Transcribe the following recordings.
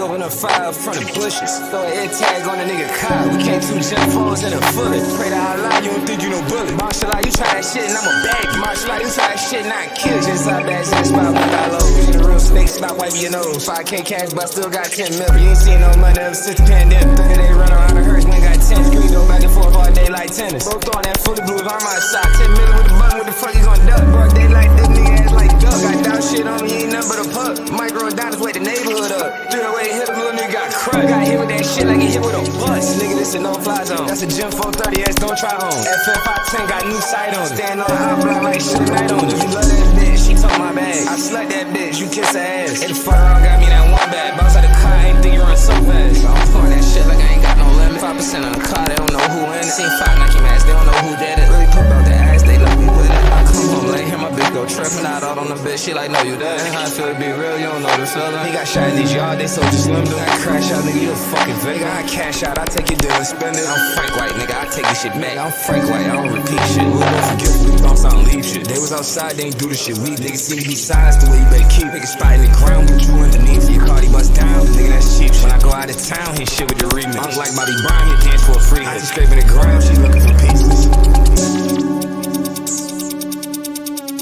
open a fire up front of bushes. Throw an air tag on a nigga car. We came two jump falls in a fully. Pray to Allah, you don't think you no bullet. Martial law, you try that shit and I'ma bag you. Martial law, you try that shit and I kill you. Just like bags in the spot with that low. Vision of real snakes, stop wiping your nose. 5K cash, but I still got 10 mil. You ain't seen no money ever since the pandemic. 30 days run around the hearse, we ain't got 10. Screen go back and forth all day like tennis. Both throwing that fully blue, if I'm outside. 10 million with the button, what the fuck you gonna duck? Broad day like this nigga ass like duck. Got down shit on me, ain't nothing but a puck. Micro dollars, wait the neighborhood up. 308 hit him, little nigga got crushed. Got hit with that shit like he hit with a bus. Nigga, this a no-fly zone. That's a gym 430, ass don't try home. FF510 got new sight on it. Stand on the hot block like shit night on it. If you love that bitch, she took my bag. I slept that bitch, you kiss her ass. And the fuck around got me that one bag. Bounce out the car, I ain't think you run so fast. I'm pouring that shit like I ain't got no limit. 5% on the car, they don't know who in it. Seen 5 Nike masks, they don't know who did it. Really put out the ass, they love me with it. I come home late, hear my bitch go tripping out on the bitch. She like, no, you dead. How I feel to be real, you don't know the feeling. He got shot in these yard, they so just slim. I crash out, nigga, you a fucking Vega. I cash out, I take your deal and spend it. I'm Frank White, nigga, I take this shit back. I'm Frank White, I don't repeat shit. We'll go forget, we bounce out and leave shit. They was outside, they ain't do the shit. We niggas see me besides the way you better keep. Niggas spotting the ground, but you underneath. Your Cardi bust down, nigga, that's cheap. When I go out of town, he shit with the remix. I'm like Bobby Brown, he dance for a free hit. I just scraping the ground, she looking for pieces.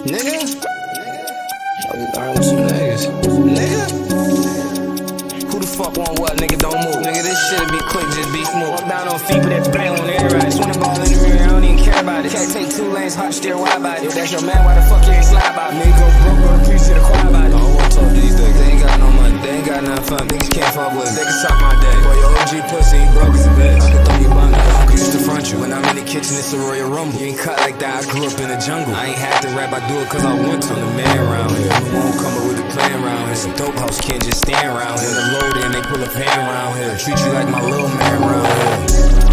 Nigga? I'm with some niggas. Nigga? Who the fuck want what? Nigga, don't move. Nigga, this shit'll be quick, just be smooth. I'm down on feet, but that's bang on everybody. Swing the ball in the mirror, I don't even care about it. Can't take 2 lanes, hot steer wide body. If that's your man, why the fuck you ain't slide by? Nigga go broke, go to preach to the choir body. I don't wanna talk to these niggas, they ain't got no money. They ain't got nothing fun, niggas can't fuck with it. They can suck my day. Boy, your OG pussy ain't broke as a bitch. I can throw you bun, I used to front you. When I'm in the kitchen, it's a Royal Rumble. You ain't cut like that, I grew up in the jungle. I ain't had to rap, I do it cause I want to. I'm the man around here. We won't come up with a plan around here. Some dope house can't just stand around here. The load in, they pull a pan around here. Treat you like my little man around here.